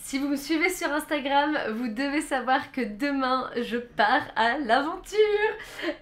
Si vous me suivez sur Instagram, vous devez savoir que demain je pars à l'aventure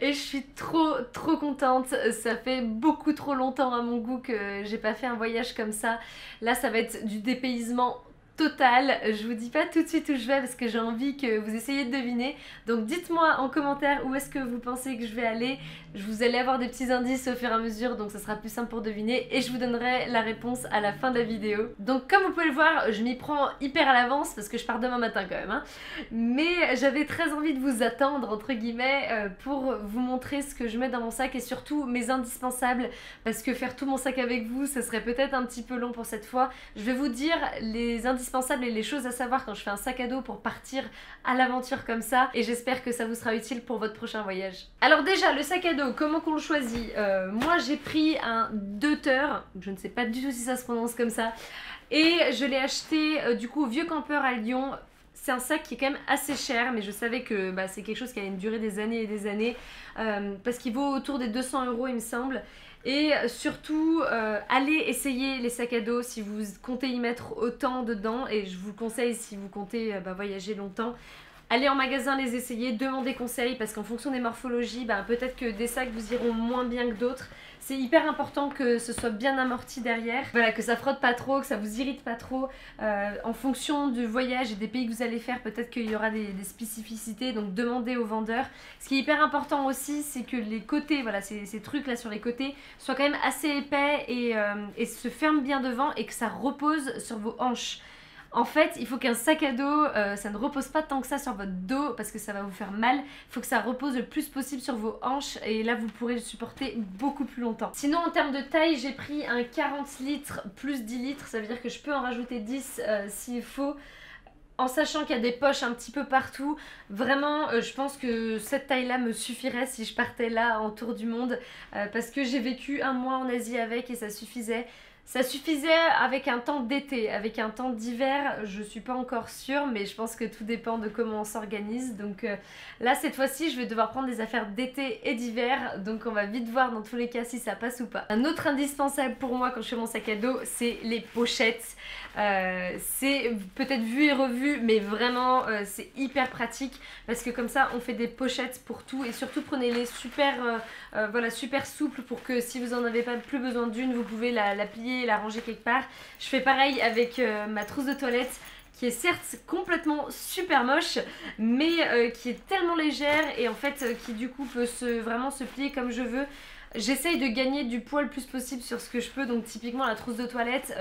et je suis trop contente. Ça fait beaucoup trop longtemps à mon goût que j'ai pas fait un voyage comme ça. Là ça va être du dépaysement total. Je vous dis pas tout de suite où je vais parce que j'ai envie que vous essayiez de deviner. Donc dites-moi en commentaire où est-ce que vous pensez que je vais aller. Vous allez avoir des petits indices au fur et à mesure, donc ça sera plus simple pour deviner et je vous donnerai la réponse à la fin de la vidéo. Donc comme vous pouvez le voir, je m'y prends hyper à l'avance parce que je pars demain matin quand même, hein. Mais j'avais très envie de vous attendre entre guillemets pour vous montrer ce que je mets dans mon sac et surtout mes indispensables, parce que faire tout mon sac avec vous, ça serait peut-être un petit peu long pour cette fois. Je vais vous dire les indispensables et les choses à savoir quand je fais un sac à dos pour partir à l'aventure comme ça, et j'espère que ça vous sera utile pour votre prochain voyage. Alors déjà, le sac à dos, comment qu'on le choisit? Moi j'ai pris un Deuter, je ne sais pas du tout si ça se prononce comme ça, et je l'ai acheté du coup au Vieux Campeur à Lyon. C'est un sac qui est quand même assez cher, mais je savais que c'est quelque chose qui allait me durer des années et des années, parce qu'il vaut autour des 200 € il me semble. Et surtout, allez essayer les sacs à dos si vous comptez y mettre autant dedans, et je vous conseille si vous comptez voyager longtemps. Allez en magasin les essayer, demandez conseil parce qu'en fonction des morphologies, peut-être que des sacs vous iront moins bien que d'autres. C'est hyper important que ce soit bien amorti derrière, voilà, que ça frotte pas trop, que ça vous irrite pas trop. En fonction du voyage et des pays que vous allez faire, peut-être qu'il y aura des spécificités, donc demandez aux vendeurs. Ce qui est hyper important aussi, c'est que les côtés, voilà, ces trucs là sur les côtés, soient quand même assez épais et se ferment bien devant et que ça repose sur vos hanches. En fait, il faut qu'un sac à dos, ça ne repose pas tant que ça sur votre dos parce que ça va vous faire mal. Il faut que ça repose le plus possible sur vos hanches et là vous pourrez le supporter beaucoup plus longtemps. Sinon en termes de taille, j'ai pris un 40 litres plus 10 litres, ça veut dire que je peux en rajouter 10 s'il faut. En sachant qu'il y a des poches un petit peu partout, vraiment je pense que cette taille là me suffirait si je partais là en tour du monde, parce que j'ai vécu un mois en Asie avec et ça suffisait. Ça suffisait avec un temps d'été, avec un temps d'hiver, je suis pas encore sûre, mais je pense que tout dépend de comment on s'organise. Donc là, cette fois-ci, je vais devoir prendre des affaires d'été et d'hiver, donc on va vite voir dans tous les cas si ça passe ou pas. Un autre indispensable pour moi quand je fais mon sac à dos, c'est les pochettes. C'est peut-être vu et revu, mais vraiment c'est hyper pratique parce que comme ça on fait des pochettes pour tout, et surtout prenez-les super, super souples pour que si vous en avez pas plus besoin d'une, vous pouvez la plier et la ranger quelque part. Je fais pareil avec ma trousse de toilette qui est certes complètement super moche, mais qui est tellement légère et en fait qui du coup peut vraiment se plier comme je veux. J'essaye de gagner du poids le plus possible sur ce que je peux, donc typiquement la trousse de toilette,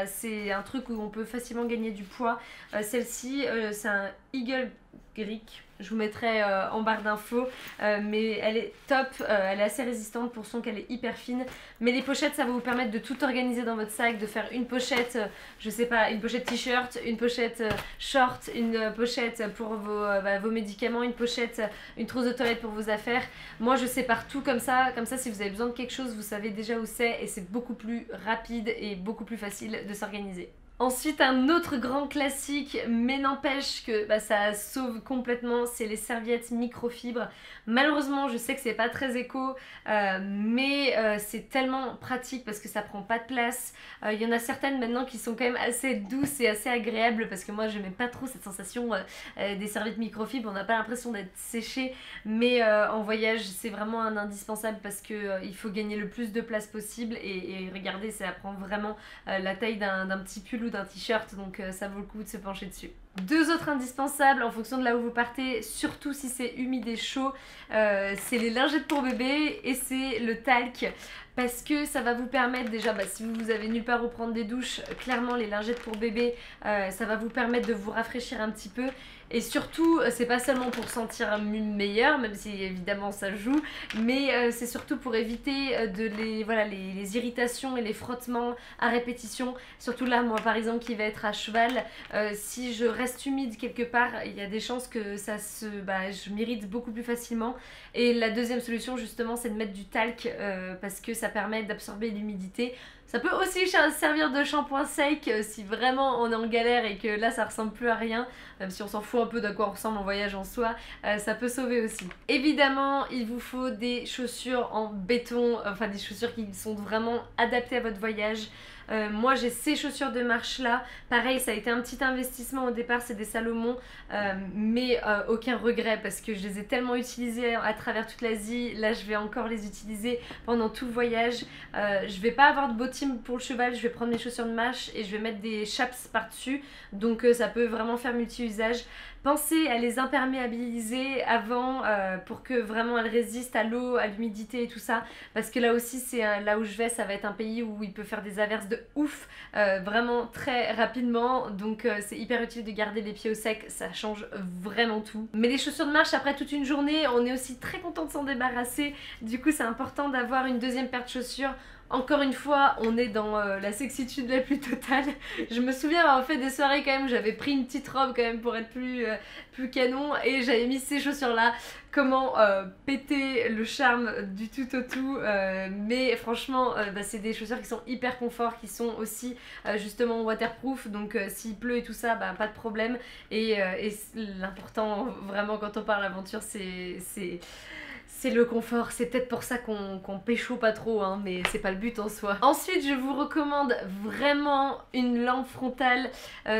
c'est un truc où on peut facilement gagner du poids. Celle-ci, c'est un Eagle Greek, je vous mettrai en barre d'infos, mais elle est top, elle est assez résistante pour son qu'elle est hyper fine. Mais les pochettes, ça va vous permettre de tout organiser dans votre sac, de faire une pochette, je sais pas, une pochette t-shirt, une pochette short, une pochette pour vos médicaments, une pochette, une trousse de toilette pour vos affaires. Moi je sépare tout comme ça si vous avez besoin de quelque chose, vous savez déjà où c'est et c'est beaucoup plus rapide et beaucoup plus facile de s'organiser. Ensuite, un autre grand classique, mais n'empêche que ça sauve complètement, c'est les serviettes microfibres. Malheureusement, je sais que c'est pas très éco, mais c'est tellement pratique parce que ça prend pas de place. Il y en a certaines maintenant qui sont quand même assez douces et assez agréables parce que moi je n'aime pas trop cette sensation des serviettes microfibres. On n'a pas l'impression d'être séché, mais en voyage c'est vraiment un indispensable parce que il faut gagner le plus de place possible et regardez, ça prend vraiment la taille d'un petit pull ou d'un t-shirt, donc ça vaut le coup de se pencher dessus. Deux autres indispensables en fonction de là où vous partez, surtout si c'est humide et chaud, c'est les lingettes pour bébé et c'est le talc. Parce que ça va vous permettre déjà, si vous avez nulle part où prendre des douches, clairement les lingettes pour bébé, ça va vous permettre de vous rafraîchir un petit peu. Et surtout, c'est pas seulement pour sentir meilleur, même si évidemment ça joue, mais c'est surtout pour éviter les irritations et les frottements à répétition. Surtout là, moi par exemple qui vais être à cheval, si je reste humide quelque part, il y a des chances que je m'irrite beaucoup plus facilement. Et la deuxième solution justement, c'est de mettre du talc parce que ça permet d'absorber l'humidité. Ça peut aussi servir de shampoing sec si vraiment on est en galère et que là ça ressemble plus à rien, même si on s'en fout un peu d'à quoi on ressemble en voyage en soi, ça peut sauver aussi. Évidemment, il vous faut des chaussures en béton, enfin des chaussures qui sont vraiment adaptées à votre voyage. Moi j'ai ces chaussures de marche là, pareil ça a été un petit investissement au départ, c'est des Salomon, mais aucun regret parce que je les ai tellement utilisées à travers toute l'Asie. Là je vais encore les utiliser pendant tout le voyage. Je vais pas avoir de bottim pour le cheval, je vais prendre mes chaussures de marche et je vais mettre des chaps par dessus, donc ça peut vraiment faire multi-usage. Pensez à les imperméabiliser avant pour que vraiment elles résistent à l'eau, à l'humidité et tout ça, parce que là aussi c'est là où je vais, ça va être un pays où il peut faire des averses de ouf vraiment très rapidement, donc c'est hyper utile de garder les pieds au sec, ça change vraiment tout. Mais les chaussures de marche après toute une journée, on est aussi très content de s'en débarrasser, du coup c'est important d'avoir une deuxième paire de chaussures. Encore une fois, on est dans la sexitude la plus totale. Je me souviens avoir fait des soirées quand même, j'avais pris une petite robe quand même pour être plus canon et j'avais mis ces chaussures là. Comment péter le charme du tout au tout, mais franchement c'est des chaussures qui sont hyper confort, qui sont aussi justement waterproof, donc s'il pleut et tout ça, pas de problème. Et l'important vraiment quand on parle aventure, c'est le confort. C'est peut-être pour ça qu'on pécho pas trop, hein, mais c'est pas le but en soi. Ensuite, je vous recommande vraiment une lampe frontale,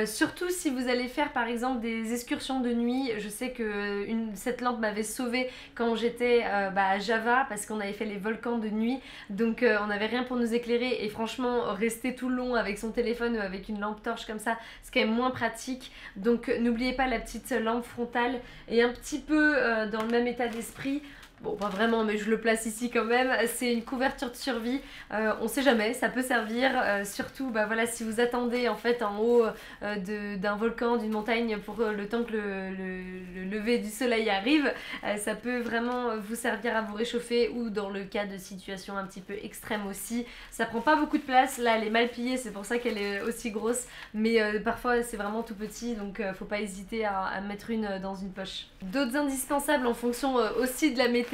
surtout si vous allez faire par exemple des excursions de nuit. Je sais que cette lampe m'avait sauvée quand j'étais à Java, parce qu'on avait fait les volcans de nuit, donc on n'avait rien pour nous éclairer, et franchement, rester tout le long avec son téléphone ou avec une lampe torche comme ça, c'est quand même moins pratique. Donc n'oubliez pas la petite lampe frontale, et un petit peu dans le même état d'esprit. Bon, pas vraiment, mais je le place ici quand même. C'est une couverture de survie. On sait jamais, ça peut servir. Surtout, voilà, si vous attendez en fait en haut d'un volcan, d'une montagne pour le temps que le lever du soleil arrive, ça peut vraiment vous servir à vous réchauffer, ou dans le cas de situations un petit peu extrêmes aussi. Ça prend pas beaucoup de place. Là, elle est mal pliée, c'est pour ça qu'elle est aussi grosse. Mais parfois, c'est vraiment tout petit, donc faut pas hésiter à mettre une dans une poche. D'autres indispensables en fonction aussi de la météo,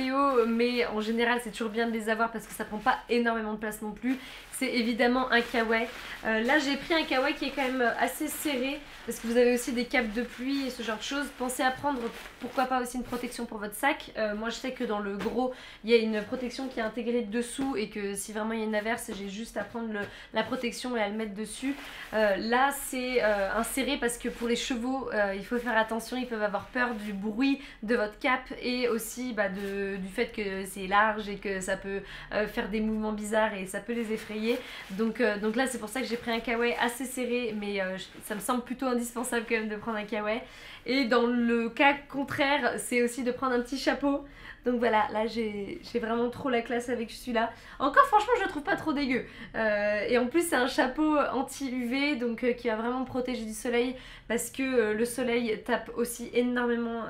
mais en général c'est toujours bien de les avoir parce que ça prend pas énormément de place non plus. C'est évidemment un kawaii. Là j'ai pris un kawaii qui est quand même assez serré, parce que vous avez aussi des capes de pluie et ce genre de choses. Pensez à prendre pourquoi pas aussi une protection pour votre sac. Moi je sais que dans le gros il y a une protection qui est intégrée dessous, et que si vraiment il y a une averse, j'ai juste à prendre la protection et à le mettre dessus. Là c'est inséré parce que pour les chevaux il faut faire attention, ils peuvent avoir peur du bruit de votre cape, et aussi du fait que c'est large et que ça peut faire des mouvements bizarres et ça peut les effrayer. Donc là c'est pour ça que j'ai pris un kawaii assez serré, mais ça me semble plutôt indispensable quand même de prendre un kawaii. Et dans le cas contraire, c'est aussi de prendre un petit chapeau. Donc voilà, là j'ai vraiment trop la classe avec celui-là. Encore franchement je le trouve pas trop dégueu. Et en plus c'est un chapeau anti-UV, donc qui va vraiment me protéger du soleil, parce que le soleil tape aussi énormément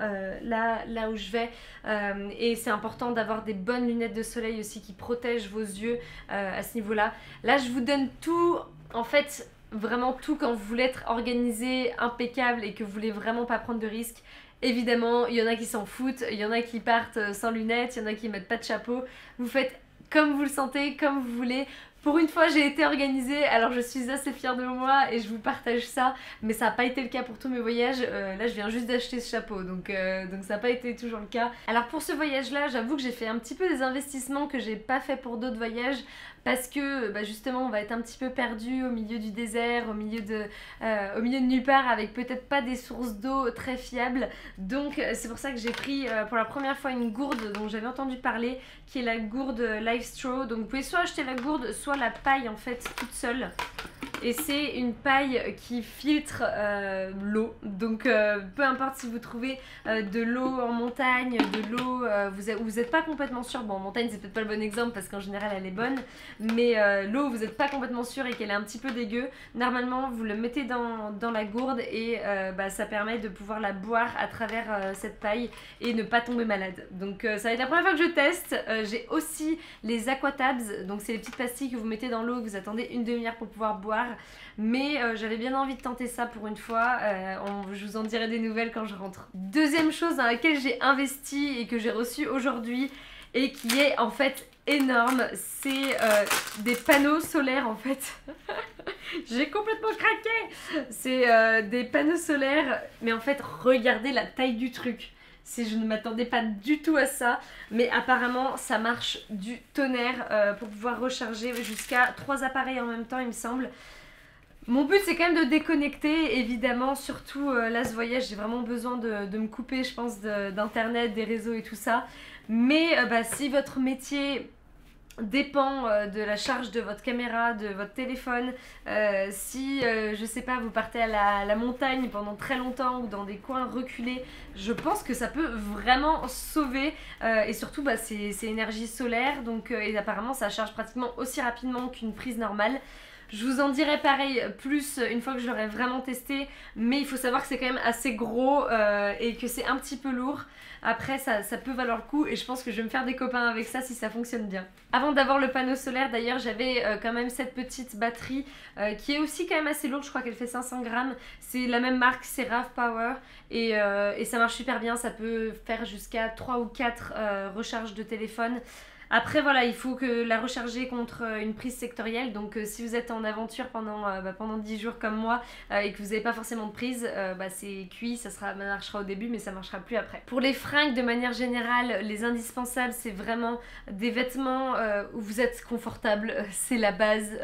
là où je vais. Et c'est important d'avoir des bonnes lunettes de soleil aussi qui protègent vos yeux à ce niveau-là. Là je vous donne tout, en fait vraiment tout, quand vous voulez être organisé, impeccable et que vous voulez vraiment pas prendre de risques. Évidemment, il y en a qui s'en foutent, il y en a qui partent sans lunettes, il y en a qui mettent pas de chapeau. Vous faites comme vous le sentez, comme vous voulez. Pour une fois, j'ai été organisée, alors je suis assez fière de moi et je vous partage ça, mais ça n'a pas été le cas pour tous mes voyages. Là, je viens juste d'acheter ce chapeau, donc ça n'a pas été toujours le cas. Alors pour ce voyage-là, j'avoue que j'ai fait un petit peu des investissements que j'ai pas fait pour d'autres voyages, parce que justement on va être un petit peu perdu au milieu du désert, au milieu de nulle part, avec peut-être pas des sources d'eau très fiables. Donc c'est pour ça que j'ai pris pour la première fois une gourde dont j'avais entendu parler, qui est la gourde Livestraw. Donc vous pouvez soit acheter la gourde, soit la paille en fait toute seule. Et c'est une paille qui filtre l'eau, donc peu importe si vous trouvez de l'eau en montagne, de l'eau vous n'êtes pas complètement sûr, bon en montagne c'est peut-être pas le bon exemple parce qu'en général elle est bonne, mais l'eau vous n'êtes pas complètement sûr et qu'elle est un petit peu dégueu, normalement vous le mettez dans la gourde et ça permet de pouvoir la boire à travers cette paille et ne pas tomber malade. Donc ça va être la première fois que je teste. J'ai aussi les Aquatabs, donc c'est les petites pastilles que vous mettez dans l'eau, que vous attendez une demi-heure pour pouvoir boire. Mais j'avais bien envie de tenter ça pour une fois. Je vous en dirai des nouvelles quand je rentre. Deuxième chose dans laquelle j'ai investi et que j'ai reçu aujourd'hui, et qui est en fait énorme, c'est des panneaux solaires en fait. J'ai complètement craqué. C'est des panneaux solaires, mais en fait regardez la taille du truc. si je ne m'attendais pas du tout à ça, mais apparemment ça marche du tonnerre pour pouvoir recharger jusqu'à 3 appareils en même temps il me semble. Mon but c'est quand même de déconnecter évidemment, surtout là ce voyage j'ai vraiment besoin de me couper je pense d'internet, des réseaux et tout ça. Mais si votre métier dépend de la charge de votre caméra, de votre téléphone, si je sais pas vous partez à la montagne pendant très longtemps ou dans des coins reculés, je pense que ça peut vraiment sauver et surtout c'est énergie solaire donc et apparemment ça charge pratiquement aussi rapidement qu'une prise normale. Je vous en dirai pareil plus une fois que je l'aurai vraiment testé, mais il faut savoir que c'est quand même assez gros et que c'est un petit peu lourd. Après ça peut valoir le coup et je pense que je vais me faire des copains avec ça si ça fonctionne bien. Avant d'avoir le panneau solaire d'ailleurs j'avais quand même cette petite batterie qui est aussi quand même assez lourde, je crois qu'elle fait 500 grammes. C'est la même marque, c'est RAV Power et ça marche super bien, ça peut faire jusqu'à 3 ou 4 recharges de téléphone. Après voilà, il faut que la recharger contre une prise sectorielle, donc si vous êtes en aventure pendant 10 jours comme moi et que vous n'avez pas forcément de prise, c'est cuit, ça marchera au début mais ça marchera plus après. Pour les fringues de manière générale, les indispensables c'est vraiment des vêtements où vous êtes confortable, c'est la base.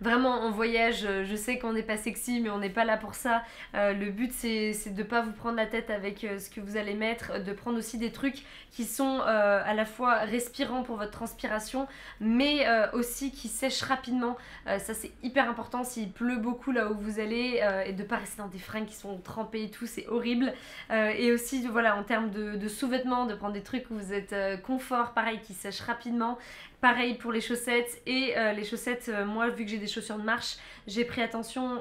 Vraiment en voyage, je sais qu'on n'est pas sexy mais on n'est pas là pour ça. Le but c'est de pas vous prendre la tête avec ce que vous allez mettre, de prendre aussi des trucs qui sont à la fois respirants pour votre transpiration mais aussi qui sèchent rapidement. Ça c'est hyper important s'il pleut beaucoup là où vous allez et de pas rester dans des fringues qui sont trempées et tout, c'est horrible. Et aussi voilà en termes de sous-vêtements, de prendre des trucs où vous êtes confort, pareil qui sèchent rapidement. Pareil pour les chaussettes et les chaussettes, moi vu que j'ai des chaussures de marche, j'ai fait attention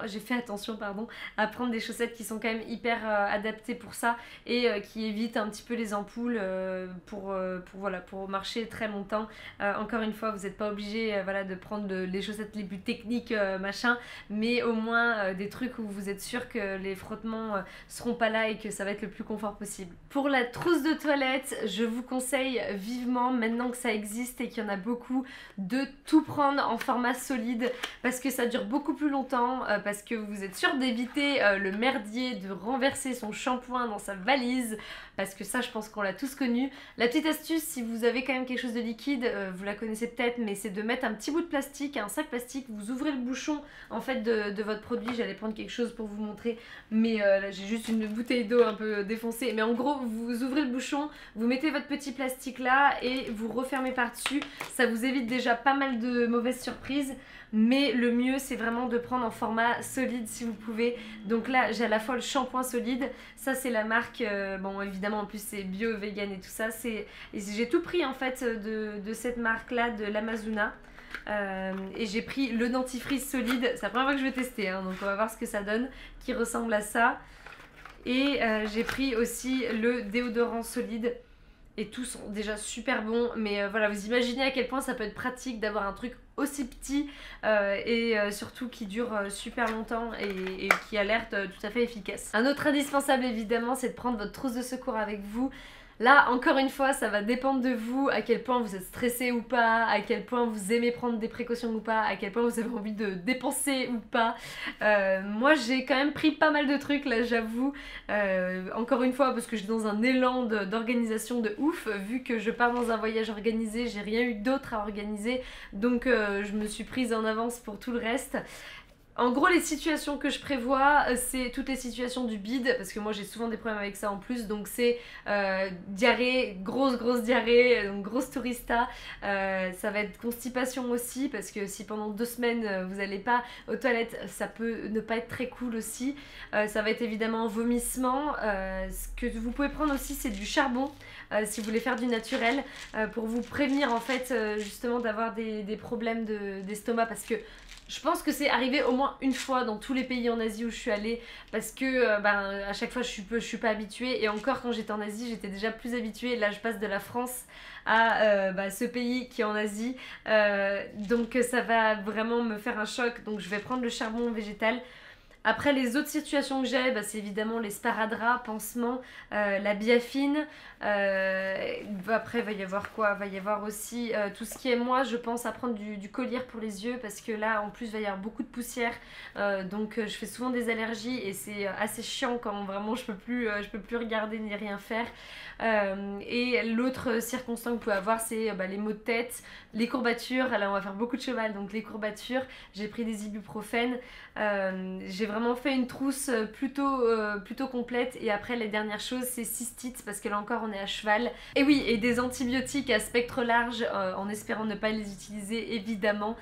à prendre des chaussettes qui sont quand même hyper adaptées pour ça et qui évitent un petit peu les ampoules pour marcher très longtemps. Encore une fois, vous n'êtes pas obligé de prendre les chaussettes les plus techniques mais au moins des trucs où vous êtes sûr que les frottements seront pas là et que ça va être le plus confort possible. Pour la trousse de toilette, je vous conseille vivement, maintenant que ça existe et qu'il y en a beaucoup, de tout prendre en format solide parce que ça dure beaucoup plus longtemps, parce que vous êtes sûr d'éviter le merdier de renverser son shampoing dans sa valise, parce que ça je pense qu'on l'a tous connu. La petite astuce, si vous avez quand même quelque chose de liquide, vous la connaissez peut-être, mais c'est de mettre un petit bout de plastique, un sac plastique, vous ouvrez le bouchon en fait de votre produit. J'allais prendre quelque chose pour vous montrer, mais là j'ai juste une bouteille d'eau un peu défoncée, mais en gros vous ouvrez le bouchon, vous mettez votre petit plastique là et vous refermez par dessus. Ça vous évite déjà pas mal de mauvaises surprises, mais le mieux c'est vraiment de prendre en format solide si vous pouvez. Donc là j'ai à la fois le shampoing solide, ça c'est la marque, bon évidemment en plus c'est bio, vegan et tout ça, j'ai tout pris en fait de cette marque là, de l'Amazona. Et j'ai pris le dentifrice solide, c'est la première fois que je vais tester donc on va voir ce que ça donne, qui ressemble à ça. Et j'ai pris aussi le déodorant solide. Et tous sont déjà super bons, mais voilà, vous imaginez à quel point ça peut être pratique d'avoir un truc aussi petit et surtout qui dure super longtemps et qui a l'air tout à fait efficace. Un autre indispensable évidemment, c'est de prendre votre trousse de secours avec vous. Là, encore une fois, ça va dépendre de vous, à quel point vous êtes stressé ou pas, à quel point vous aimez prendre des précautions ou pas, à quel point vous avez envie de dépenser ou pas. Moi, j'ai quand même pris pas mal de trucs, là, j'avoue. Encore une fois, parce que je suis dans un élan d'organisation de ouf, vu que je pars dans un voyage organisé, j'ai rien eu d'autre à organiser, donc je me suis prise en avance pour tout le reste. En gros, les situations que je prévois, c'est toutes les situations du bide, parce que moi j'ai souvent des problèmes avec ça en plus, donc c'est diarrhée, grosse diarrhée, donc grosse tourista, ça va être constipation aussi, parce que si pendant 2 semaines vous n'allez pas aux toilettes, ça peut ne pas être très cool aussi. Ça va être évidemment vomissement. Ce que vous pouvez prendre aussi, c'est du charbon, si vous voulez faire du naturel, pour vous prévenir en fait justement d'avoir des problèmes d'estomac, parce que je pense que c'est arrivé au moins une fois dans tous les pays en Asie où je suis allée, parce que à chaque fois je suis pas habituée, et encore quand j'étais en Asie j'étais déjà plus habituée. Là je passe de la France à ce pays qui est en Asie, donc ça va vraiment me faire un choc, donc je vais prendre le charbon végétal. Après les autres situations que j'ai, bah, c'est évidemment les sparadraps, pansements, la biafine. Après, il va y avoir quoi? Il va y avoir aussi tout ce qui est, moi, je pense à prendre du collyre pour les yeux parce que là, en plus, il va y avoir beaucoup de poussière. Donc, je fais souvent des allergies et c'est assez chiant quand vraiment je peux plus regarder ni rien faire. Et l'autre circonstance que vous pouvez avoir, c'est les maux de tête, les courbatures. Là, on va faire beaucoup de cheval, donc les courbatures. J'ai pris des ibuprofènes. J'ai vraiment fait une trousse plutôt complète. Et après, les dernières choses, c'est cystite parce que là encore, on est à cheval. Et oui, et des antibiotiques à spectre large en espérant ne pas les utiliser, évidemment.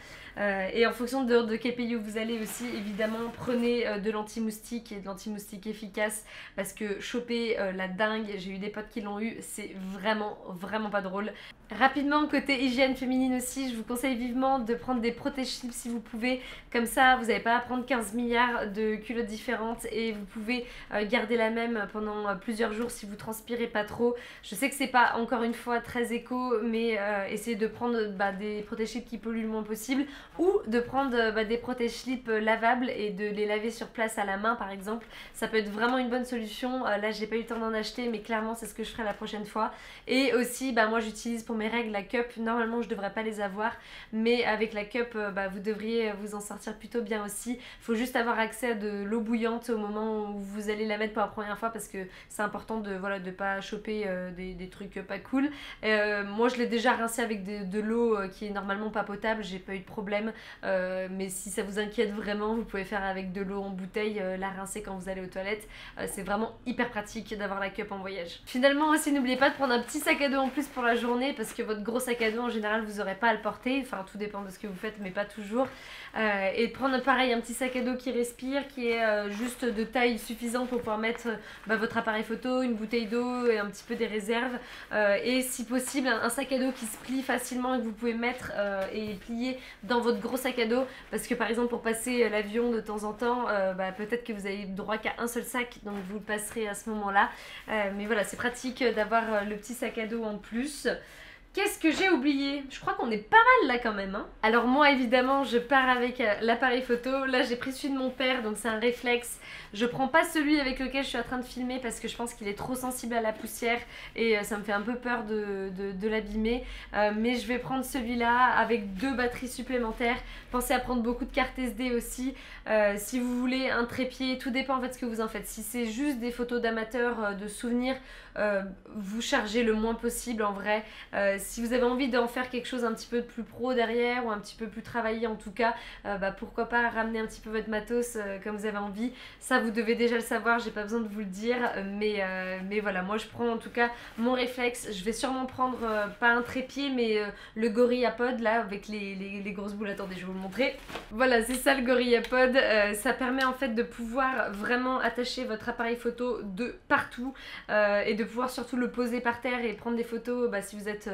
Et en fonction de quel pays vous allez aussi, évidemment, prenez de l'anti-moustique et de l'anti-moustique efficace parce que choper la dingue, j'ai eu des potes qui l'ont eu, c'est vraiment pas drôle. Rapidement, côté hygiène féminine aussi, je vous conseille vivement de prendre des protège-slips si vous pouvez. Comme ça, vous n'avez pas à prendre 15 milliards de culottes différentes et vous pouvez garder la même pendant plusieurs jours si vous transpirez pas trop. Je sais que c'est pas encore une fois très éco, mais essayez de prendre des protège-slips qui polluent le moins possible ou de prendre des protège-slips lavables et de les laver sur place à la main par exemple. Ça peut être vraiment une bonne solution. Là, j'ai pas eu le temps d'en acheter, mais clairement, c'est ce que je ferai la prochaine fois. Et aussi, moi j'utilise pour mes règles la cup. Normalement, je devrais pas les avoir, mais avec la cup, vous devriez vous en sortir plutôt bien aussi. Il faut juste avoir accès à de l'eau bouillante au moment où vous allez la mettre pour la première fois parce que c'est important de pas choper des trucs pas cool. Moi, je l'ai déjà rincé avec de l'eau qui est normalement pas potable, j'ai pas eu de problème. Mais si ça vous inquiète vraiment, vous pouvez faire avec de l'eau en bouteille, la rincer quand vous allez aux toilettes. C'est vraiment hyper pratique d'avoir la cup en voyage. Finalement aussi, n'oubliez pas de prendre un petit sac à dos en plus pour la journée parce que votre gros sac à dos en général vous n'aurez pas à le porter, enfin tout dépend de ce que vous faites mais pas toujours. Et de prendre pareil un petit sac à dos qui respire, qui est juste de taille suffisante pour pouvoir mettre votre appareil photo, une bouteille d'eau et un petit peu des réserves. Et si possible un sac à dos qui se plie facilement et que vous pouvez mettre et plier dans votre gros sac à dos parce que par exemple pour passer l'avion de temps en temps, peut-être que vous avez droit qu'à un seul sac donc vous le passerez à ce moment là. Mais voilà, c'est pratique d'avoir le petit sac à dos en plus. Qu'est-ce que j'ai oublié? Je crois qu'on est pas mal là quand même hein. Alors moi évidemment je pars avec l'appareil photo. Là j'ai pris celui de mon père donc c'est un réflexe. Je prends pas celui avec lequel je suis en train de filmer parce que je pense qu'il est trop sensible à la poussière et ça me fait un peu peur de l'abîmer. Mais je vais prendre celui-là avec 2 batteries supplémentaires. Pensez à prendre beaucoup de cartes SD aussi. Si vous voulez un trépied, tout dépend en fait de ce que vous en faites. Si c'est juste des photos d'amateurs, de souvenirs, vous chargez le moins possible en vrai. Si vous avez envie d'en faire quelque chose un petit peu plus pro derrière ou un petit peu plus travaillé en tout cas, pourquoi pas ramener un petit peu votre matos comme vous avez envie. Ça vous devez déjà le savoir, j'ai pas besoin de vous le dire, mais voilà, moi je prends en tout cas mon réflexe. Je vais sûrement prendre pas un trépied mais le GorillaPod là avec les grosses boules. Attendez, je vais vous le montrer. Voilà, c'est ça le GorillaPod. Ça permet en fait de pouvoir vraiment attacher votre appareil photo de partout et de pouvoir surtout le poser par terre et prendre des photos si vous êtes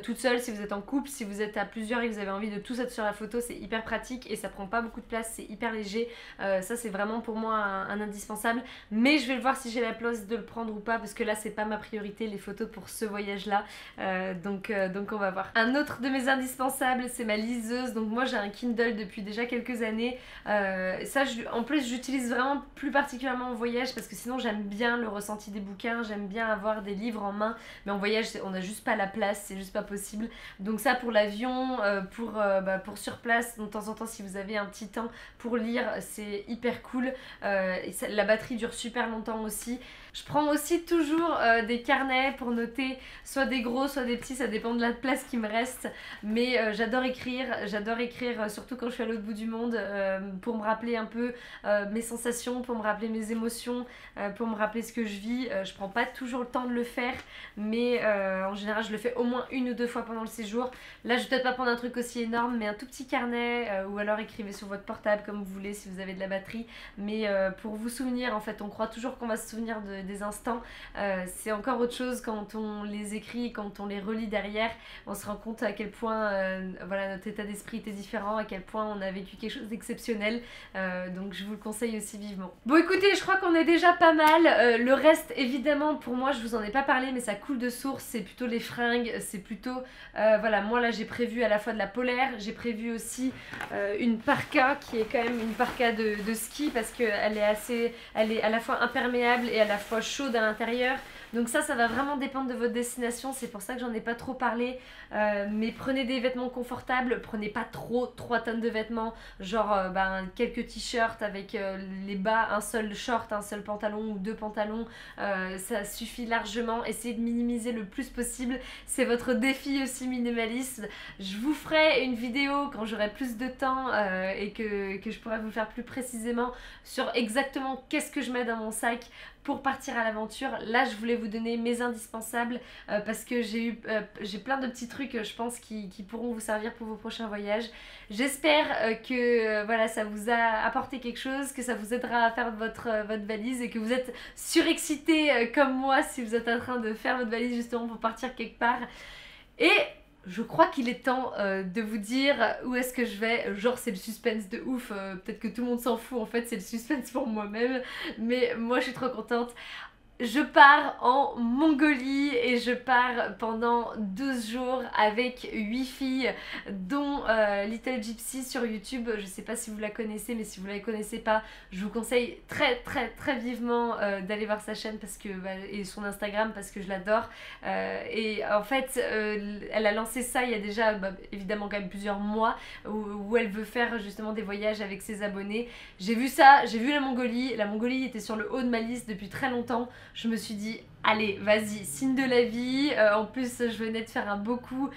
toute seule, si vous êtes en couple, si vous êtes à plusieurs et que vous avez envie de tous être sur la photo, c'est hyper pratique et ça prend pas beaucoup de place, c'est hyper léger. Ça c'est vraiment pour moi un indispensable, mais je vais le voir si j'ai la place de le prendre ou pas parce que là c'est pas ma priorité les photos pour ce voyage là. Donc on va voir. Un autre de mes indispensables c'est ma liseuse. Donc moi j'ai un Kindle depuis déjà quelques années. En plus j'utilise vraiment plus particulièrement en voyage parce que sinon j'aime bien le ressenti des bouquins, j'aime bien avoir des livres en main, mais en voyage on n'a juste pas la place, c'est juste pas possible. Donc ça pour l'avion, pour sur place, de temps en temps si vous avez un petit temps pour lire, c'est hyper cool. La batterie dure super longtemps aussi. Je prends aussi toujours des carnets pour noter, soit des gros, soit des petits, ça dépend de la place qui me reste. Mais j'adore écrire surtout quand je suis à l'autre bout du monde, pour me rappeler un peu mes sensations, pour me rappeler mes émotions, pour me rappeler ce que je vis. Je prends pas toujours le temps de le faire, mais en général je le fais au moins 1 ou 2 fois pendant le séjour. Là je vais peut-être pas prendre un truc aussi énorme, mais un tout petit carnet, ou alors écrivez sur votre portable comme vous voulez si vous avez de la batterie. Mais pour vous souvenir, en fait on croit toujours qu'on va se souvenir des instants. C'est encore autre chose quand on les écrit, quand on les relit derrière, on se rend compte à quel point notre état d'esprit était différent, à quel point on a vécu quelque chose d'exceptionnel. Donc je vous le conseille aussi vivement. Bon écoutez, je crois qu'on est déjà pas mal. Le reste évidemment pour moi je vous en ai pas parlé mais ça coule de source, c'est plutôt les fringues, c'est plutôt, voilà, moi là j'ai prévu à la fois de la polaire, j'ai prévu aussi une parka qui est quand même une parka de ski parce qu'elle elle est à la fois imperméable et à la fois chaude à l'intérieur. Donc ça va vraiment dépendre de votre destination, c'est pour ça que j'en ai pas trop parlé. Mais prenez des vêtements confortables, prenez pas trop 3 tonnes de vêtements, genre quelques t-shirts avec les bas, un seul short, un seul pantalon ou 2 pantalons, ça suffit largement. Essayez de minimiser le plus possible, c'est votre défi aussi minimaliste. Je vous ferai une vidéo quand j'aurai plus de temps et que je pourrai vous faire plus précisément sur exactement qu'est-ce que je mets dans mon sac pour partir à l'aventure. Là je voulais vous donner mes indispensables parce que j'ai plein de petits trucs je pense qui pourront vous servir pour vos prochains voyages. J'espère que voilà, ça vous a apporté quelque chose, que ça vous aidera à faire votre valise et que vous êtes surexcité comme moi si vous êtes en train de faire votre valise justement pour partir quelque part. Et je crois qu'il est temps de vous dire où est-ce que je vais. Genre c'est le suspense de ouf, peut-être que tout le monde s'en fout, en fait c'est le suspense pour moi-même, mais moi je suis trop contente. Je pars en Mongolie et je pars pendant 12 jours avec 8 filles dont Little Gypsy sur YouTube. Je sais pas si vous la connaissez, mais si vous la connaissez pas, je vous conseille très très très vivement d'aller voir sa chaîne parce que, et son Instagram parce que je l'adore. Et en fait elle a lancé ça il y a déjà évidemment quand même plusieurs mois où elle veut faire justement des voyages avec ses abonnés. J'ai vu ça, j'ai vu la Mongolie était sur le haut de ma liste depuis très longtemps. Je me suis dit, allez, vas-y, signe de la vie. En plus, je venais de faire un beau coup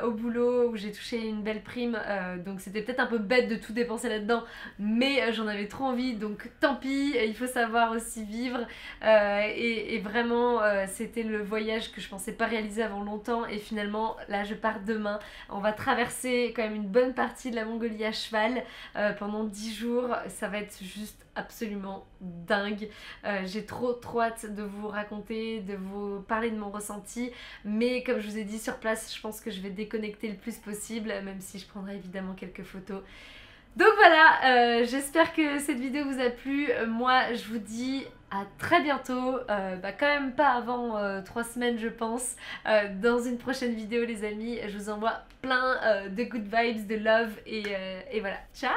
au boulot où j'ai touché une belle prime. Donc c'était peut-être un peu bête de tout dépenser là-dedans, mais j'en avais trop envie. Donc tant pis, il faut savoir aussi vivre. Et vraiment, c'était le voyage que je pensais pas réaliser avant longtemps. Et finalement, là, je pars demain. On va traverser quand même une bonne partie de la Mongolie à cheval pendant 10 jours. Ça va être juste absolument dingue. J'ai trop hâte de vous raconter, de vous parler de mon ressenti, mais comme je vous ai dit sur place, je pense que je vais déconnecter le plus possible, même si je prendrai évidemment quelques photos. Donc voilà, j'espère que cette vidéo vous a plu. Moi je vous dis à très bientôt, quand même pas avant 3 semaines je pense, dans une prochaine vidéo les amis. Je vous envoie plein de good vibes, de love et voilà, ciao.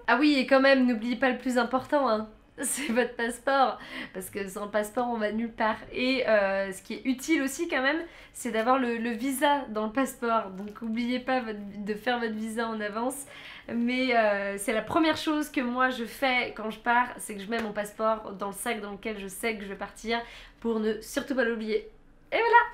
Ah oui, et quand même n'oubliez pas le plus important hein, c'est votre passeport, parce que sans le passeport on va nulle part. Et ce qui est utile aussi quand même, c'est d'avoir le visa dans le passeport, donc n'oubliez pas de faire votre visa en avance. Mais c'est la première chose que moi je fais quand je pars, c'est que je mets mon passeport dans le sac dans lequel je sais que je vais partir pour ne surtout pas l'oublier. Et voilà!